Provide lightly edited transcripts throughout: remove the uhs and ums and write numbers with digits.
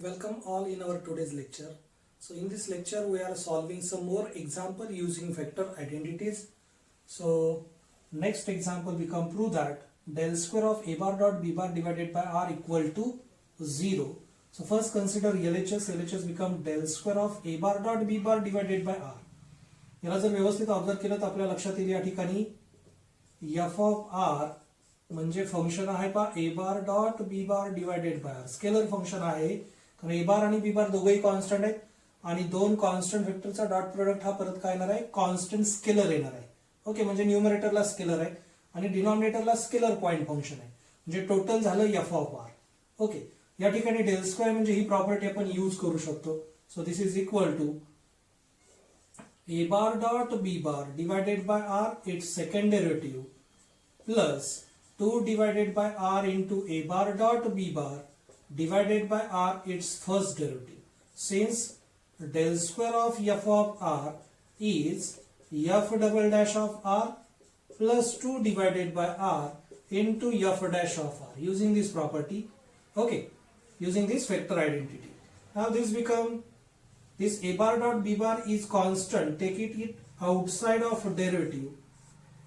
Welcome all in our today's lecture. So in this lecture we are solving some more example using vector identities. So next example we can prove that del square of a bar dot b bar divided by r equal to 0. So first consider LHS. LHS become del square of a bar dot b bar divided by r. याला जर व्यवस्थित observe केलं तर आपल्या लक्षात येईल या ठिकाणी f of r म्हणजे फंक्शन आहे पा a bar dot b bar divided by r. Scalar function आहे कारण ए बार आणि बी बार दोघेही कॉन्स्टंट आहेत आणि दोन कॉन्स्टंट वेक्टरचा डॉट प्रोडक्ट हा परत काय येणार आहे कॉन्स्टंट स्केलर येणार आहे. ओके, म्हणजे न्यूमरेटरला स्केलर आहे आणि डिनॉमिनेटरला स्केलर पॉइंट फंक्शन आहे म्हणजे टोटल झालं एफ ऑफ आर. ओके, या ठिकाणी डेल स्क्वेअर म्हणजे ही प्रॉपर्टी आपण यूज करू शकतो. So this is equal to a bar dot b bar divided by r it's second derivative plus 2 divided by r into a bar dot b bar divided by r its first derivative. Since del square of f of r is f double dash of r plus 2 divided by r into f dash of r using this property. Okay, using this vector identity. Now this a bar dot b bar is constant. Take it outside of derivative.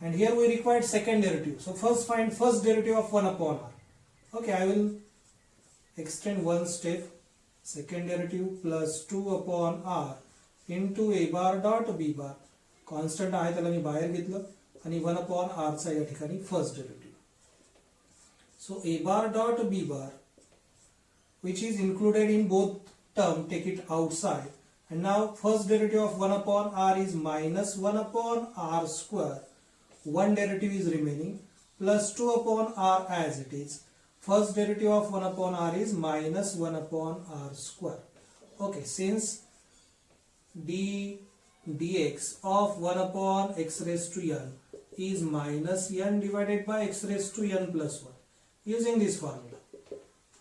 And here we required second derivative. So first find first derivative of 1 upon r. Okay, I will extend one step. Second derivative plus 2 upon r into a bar dot b bar. Constant आहे त्याला मी बाहेर घेतलं आणि 1 upon r चा या ठिकाणी first derivative. So a bar dot b bar which is included in both term, take it outside. And now first derivative of 1 upon r is minus 1 upon r square. One derivative is remaining plus 2 upon r as it is. First derivative of 1 upon r is minus 1 upon r square. Okay, since dx of 1 upon x raised to n is minus n divided by x raised to n plus 1 using this formula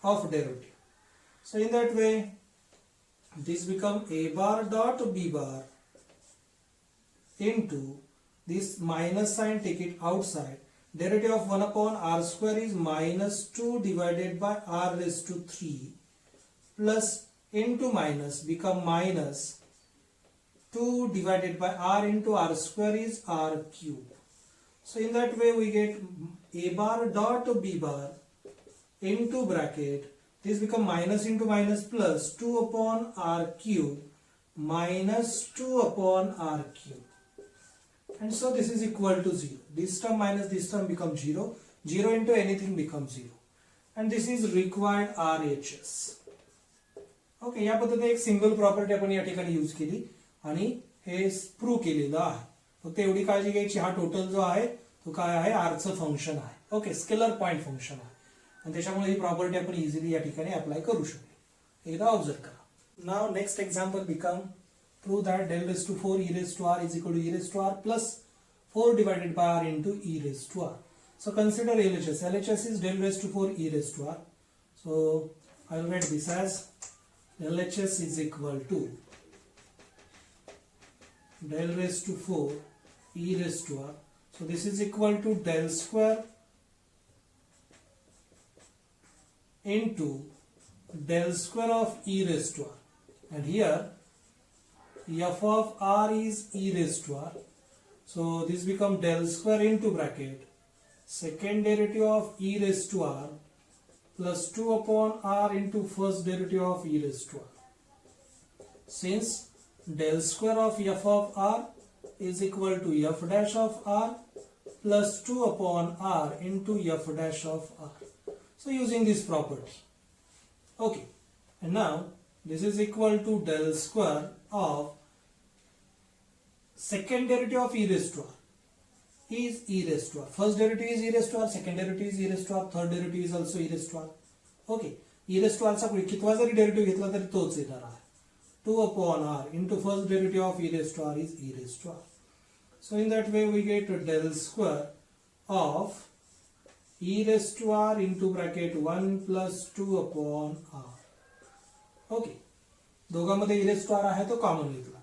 of derivative. So in that way this become a bar dot b bar into this minus sign, take it outside. Derivative of 1 upon r square is minus 2 divided by r raised to 3 plus into minus become minus 2 divided by r into r square is r cube. So in that way we get a bar dot b bar into bracket. This become minus into minus plus 2 upon r cube minus 2 upon r cube. And so this is equal to 0. This term minus this term becomes 0. 0 into anything becomes 0. And this is required RHS. Okay, या पद्धतीने एक single property आपण या ठिकाणी use केली आणि हे prove केलेलं आहे. फक्त एवढी काळजी घ्यायची हा टोटल जो आहे तो काय आहे आरचं फंक्शन आहे. ओके, स्केलर पॉइंट फंक्शन आहे आणि त्याच्यामुळे ही प्रॉपर्टी आपण इझिली या ठिकाणी अप्लाय करू शकतो. एकदा ऑब्झर्व करा. Now next example become prove that del raised to 4 e raised to r is equal to e raised to r plus 4 divided by r into e raised to r. So consider LHS. LHS is del raised to 4 e raised to r. So I will write this as LHS is equal to del raised to 4 e raised to r. So this is equal to del square into del square of e raised to r. And here f of r is e raised to r. So this become del square into bracket second derivative of e raised to r plus 2 upon r into first derivative of e raised to r. Since del square of f of r is equal to f dash of r plus 2 upon r into f dash of r. So using this property. Okay, and now this is equal to del square of second derivative of e raised to r is e raised to r. First derivative is e raised to r, second derivative is e raised to r, third derivative is also e raised to r. Okay, e raised to r चा कितवा जरी derivative घेतला तरी तोच येणार आहे. 2 upon r into first derivative of e raised to r is e raised to r. So in that way we get del square of e raised to r into bracket 1 plus 2 upon r. Okay, दोघांमध्ये e raised to r आहे तो common घेतला.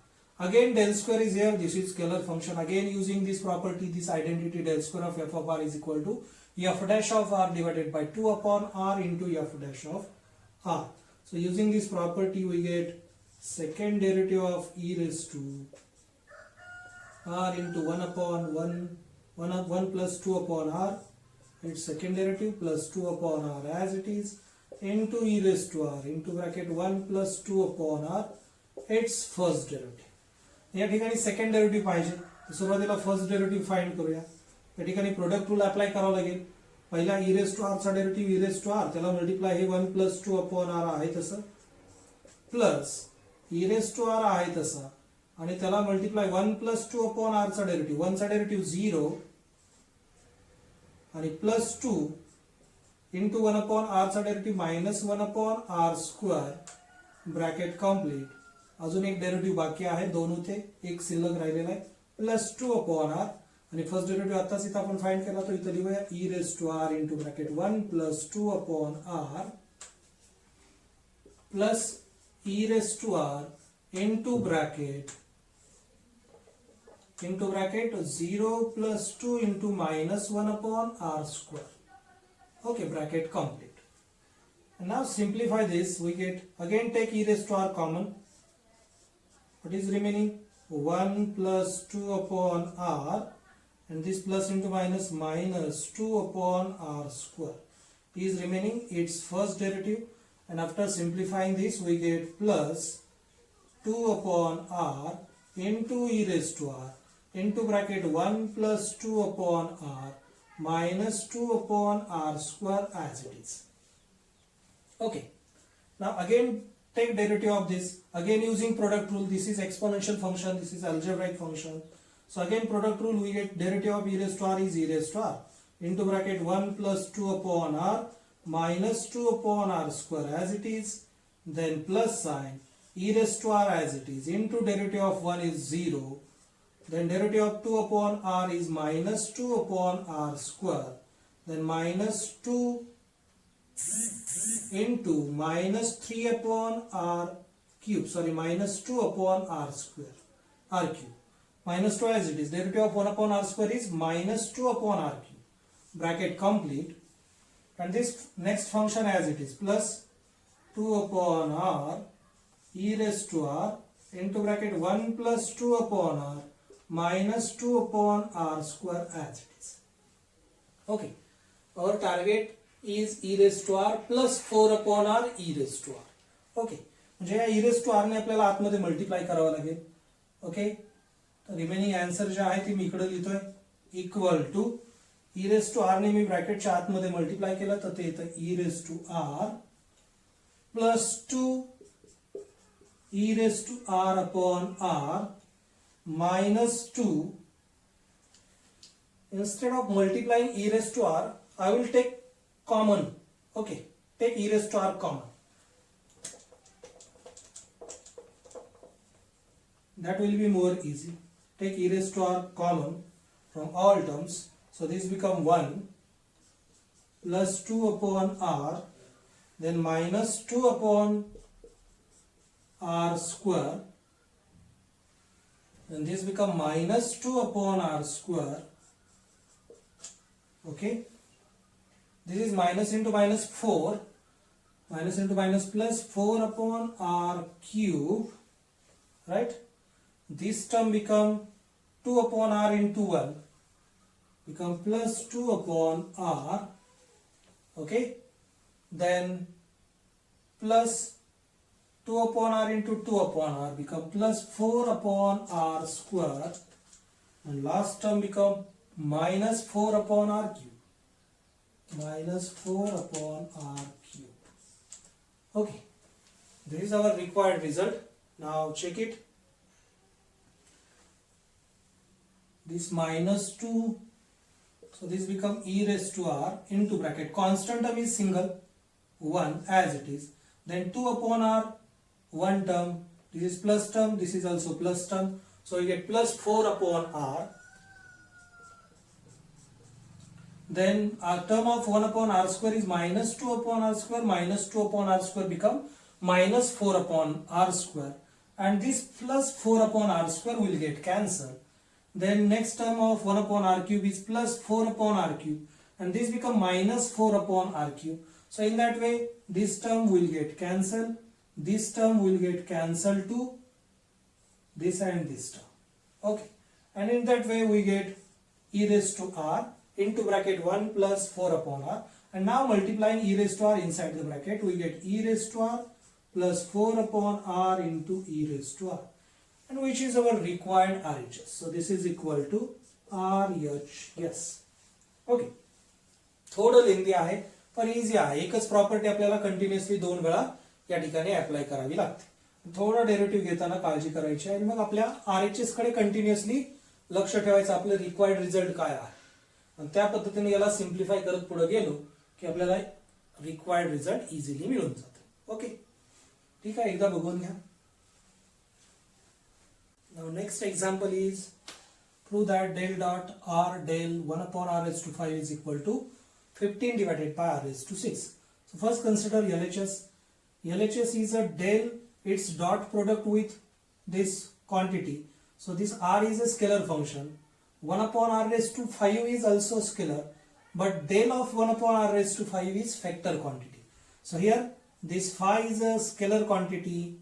Again del square is here, this is scalar function. Again using this property, this identity del square of f of r is equal to f dash of r divided by 2 upon r into f dash of r. So using this property we get second derivative of e raised to r into 1 upon 1 plus 2 upon r, its second derivative, plus 2 upon r as it is, into e raised to r into bracket 1 plus 2 upon r, its first derivative. या ठिकाणी second derivative पाहिजे, सुरुवातीला first derivative find करूया. या ठिकाणी product rule apply करावा लागेल. पहिला ई रेस टू आर चा derivative E raise to R, त्याला मल्टिप्लाय हे 1 प्लस 2 अपॉन आर आहे तसं, plus E raise to R आहे तसा, आणि त्याला मल्टिप्लाय 1 प्लस 2 अपॉन आर चा डेरिव्हेटिव्ह, 1 चा डेरिव्हेटिव्ह 0 आणि प्लस 2 इंटू 1 अपॉन आर चा derivative minus 1 upon R square bracket complete. अजून एक डेरिव्हेटिव्ह बाकी आहे, दोन होते, एक शिल्लक राहिलेला आहे, प्लस 2 अपॉन आर, आणि फर्स्ट डेरिव्हेटिव्ह आताच इथं आपण फाइंड केला, तो इथं लिहूया E raise to R into bracket 1 plus 2 upon R plus E raise to R into bracket 0 plus 2 into minus 1 upon R square. Okay, bracket complete. And now simplify this, we get, again take e raised to r common. What is remaining? 1 plus 2 upon r, and this plus into minus 2 upon r square is remaining its first derivative, and after simplifying this we get plus 2 upon r into e raised to r into bracket 1 plus 2 upon r minus 2 upon r square as it is. Okay, now again take derivative of this, again using product rule. This is exponential function, this is algebraic function. So again product rule, we get derivative of e raised to r is e raised to r into bracket 1 plus 2 upon r minus 2 upon r square as it is, then plus sign e raised to r as it is into derivative of 1 is 0, then derivative of 2 upon r is minus 2 upon r square, then minus 2 into minus 3 upon r cube, sorry, minus 2 upon r square, r cube, minus 2 as it is, derivative of 1 upon r square is minus 2 upon r cube, bracket complete, and this next function as it is, plus 2 upon r e raised to r into bracket 1 plus 2 upon r minus 2 upon r square as it is. Okay, our target is e raised to r plus 4 upon r e raised to r. Okay, म्हणजे या e raised to r ने आपल्याला आतमध्ये multiply करावं लागेल. Okay, तर remaining answer जे आहे ते मी इकडे लिहितोय, equal to e raised to r ने मी ब्रॅकेटच्या आतमध्ये मल्टिप्लाय केलं तर ते येतं e raised to r plus 2 e raised to r upon r minus 2. Instead of multiplying e raised to r, I will take common. Okay, take e raised to r common. That will be more easy. Take e raised to r common from all terms. So this become 1 plus 2 upon r, then minus 2 upon r square, then this become minus 2 upon r square. Okay, this is minus into minus 4, minus into minus plus 4 upon r cube, right? This term become 2 upon r into 1, become plus 2 upon r. Okay, then plus 2 upon r into 2 upon r become plus 4 upon r square, and last term become minus 4 upon r cube, minus 4 upon r cube. Okay, this is our required result. Now check it. This minus 2, so this become e raised to r into bracket, constant term is single 1 as it is, then 2 upon r, one term, this is plus term, this is also plus term, so you get plus 4 upon r, then a term of 1 upon r square is minus 2 upon r square, minus 2 upon r square become minus 4 upon r square, and this plus 4 upon r square will get cancelled. Then next term of 1 upon r cube is plus 4 upon r cube, and this become minus 4 upon r cube. So in that way this term will get cancelled, this term will get cancelled to this and this term. Okay, and in that way we get e raised to r into bracket 1 plus 4 upon r, and now multiplying e raised to r inside the bracket we get e raised to r plus 4 upon r into e raised to r, and which is our required RHS. So this is equal to RHS. Okay, थोडं लेंदी आहे पण easy आहे. एकच property आपल्याला continuously 2 वेळा या ठिकाणी apply करावी लागते. थोडं डेरिव्हेटिव्ह घेताना काळजी करायची आहे. मग आपल्या RHS कडे कंटिन्युअसली लक्ष ठेवायचं, आपलं रिक्वायर्ड रिझल्ट काय आहे, आणि त्या पद्धतीने याला सिम्प्लिफाय करत पुढे गेलो की आपल्याला रिक्वायर्ड रिझल्ट इझिली मिळून जातो. ओके, ठीक आहे, एकदा बघून घ्या. Now next example is prove that del dot r del 1 upon r raised to 5 is equal to 15 divided by r raised to 6. So first consider LHS. LHS is a del, its dot product with this quantity. So this r is a scalar function. 1 upon r raised to 5 is also scalar, but del of 1 upon r raised to 5 is factor quantity. So here this phi is a scalar quantity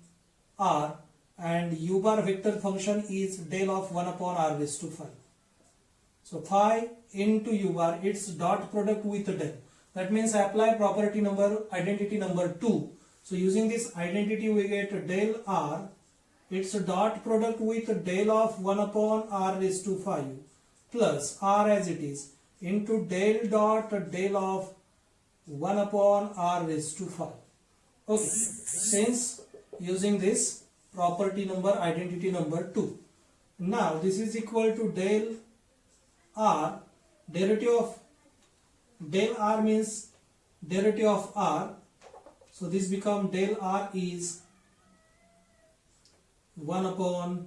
r, and u bar vector function is del of 1 upon r raised to 5. So phi into u bar, its dot product with del. That means I apply property number, identity number 2. So using this identity we get del r, its dot product with del of 1 upon r raised to 5 plus r as it is into del dot del of 1 upon r raised to 5. Okay, since using this property number, identity number 2, now this is equal to del r, derivative of del r means derivative of r, so this become del r is 1 upon,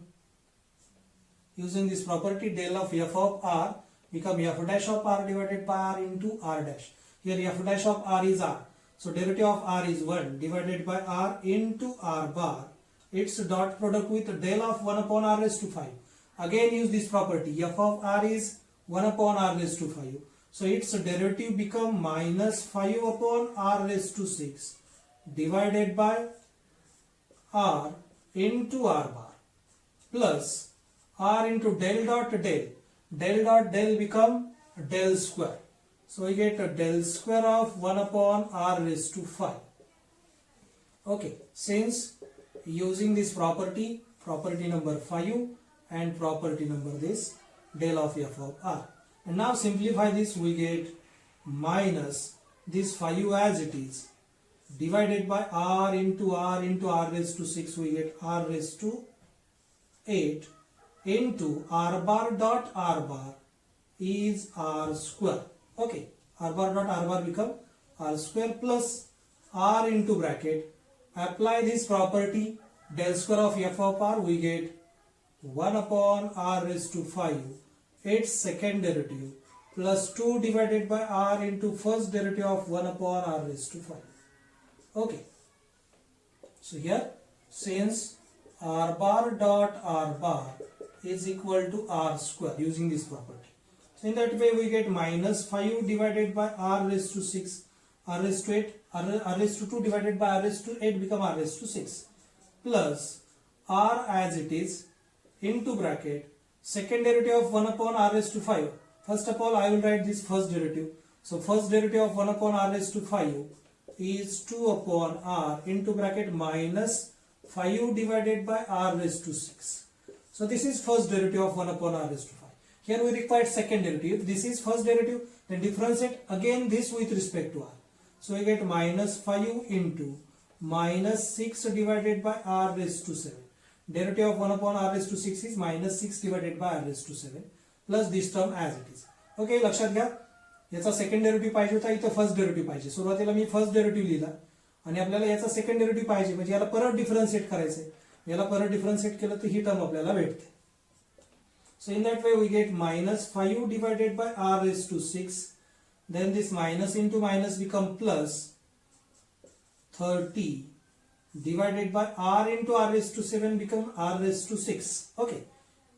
using this property del of f of r become f dash of r divided by r into r dash. Here f dash of r is r, so derivative of r is 1 divided by r into r bar, its dot product with del of 1 upon r raised to 5. Again use this property, f of r is 1 upon r raised to 5, so its derivative become minus 5 upon r raised to 6 divided by r into r bar plus r into del dot del become del square, so we get a del square of 1 upon r raised to 5. Okay, since using this property number 5 and property number this del of f of r, and now simplify this we get minus this 5 as it is divided by r into r raised to 6, we get r raised to 8 into r bar dot r bar is r square. Okay, r bar dot r bar become r square plus r into bracket, apply this property del square of f of r, we get 1 upon r raised to 5, its second derivative plus 2 divided by r into first derivative of 1 upon r raised to 5. Okay, so here since r bar dot r bar is equal to r square using this property, so in that way we get minus 5 divided by r raised to 6, r raised to 8, r raised to 2 divided by r raised to 8 become r raised to 6 plus r as it is into bracket second derivative of 1 upon r raised to 5. First of all I will write this first derivative, so first derivative of 1 upon r raised to 5 is 2 upon r into bracket minus 5 divided by r raised to 6. So this is first derivative of 1 upon r raised to 5. Here we require second derivative. This is first derivative, then differentiate again this with respect to r. So we get minus 5 into minus 6 divided by r raised to 7. Derivative of 1 upon r raised to 6 is minus 6 divided by r raised to 7 plus this term as it is. Okay, लक्षात घ्या, याचा second derivative पाहिजे होता, इथं first derivative पाहिजे. सुरुवातीला मी first derivative लिहिला आणि आपल्याला याचा सेकंड डेरिव्हेटिव्ह पाहिजे, म्हणजे याला परत डिफरन्शिएट करायचंय. याला परत डिफरन्शिएट केलं तर ही टर्म आपल्याला भेटते. So in that way we get minus 5 divided by r raised to 6, then this minus into minus become plus 30 divided by r into r raised to 7 become r raised to 6. Okay,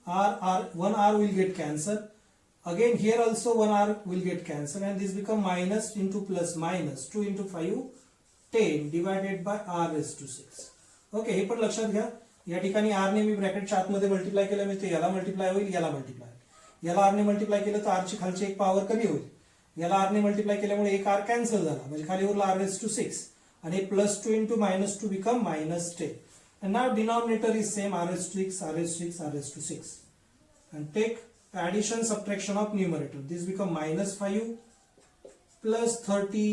one r will get cancelled. Again here also one r will get cancelled, and this become minus into plus minus 2 into 5 10 divided by r raise to 6. Okay, हे पण लक्षात घ्या. या ठिकाणी r ने मी ब्रॅकेटच्या आतमध्ये multiply केलं म्हणजे याला मल्टिप्लाय होईल, याला मल्टिप्लाय होईल. याला r ने मल्टिप्लाय केलं तर r ची खालची एक पॉवर कमी होईल. याला r ने मल्टिप्लाय केल्यामुळे एक r कॅन्सल झाला म्हणजे खाली उरला r रेज टू 6 आणि +2 into -2 become -10. And now denominator is same, r raised to 6, r raised to 6, r raised to 6. And take addition subtraction of numerator. This become -5 plus 30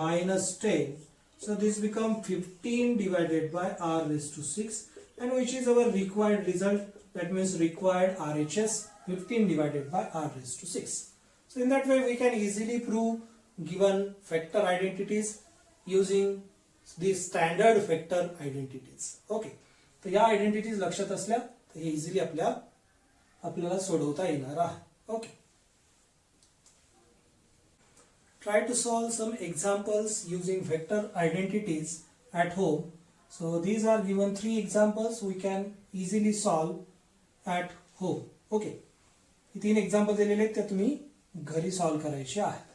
minus 10. So this become 15 divided by r raised to 6, and which is our required result. That means required RHS 15 divided by r raised to 6. So in that way we can easily prove given factor identities using the standard factor identities. Okay, तर या identities लक्षात असल्या तर हे easily आपल्याला सोडवता येणार आहे. Okay, try to solve some examples using vector identities at home. So these are given 3 examples we can easily solve at home. Okay, हे 3 एक्झाम्पल दिलेले आहेत, ते तुम्ही घरी सॉल्व्ह करायचे आहेत.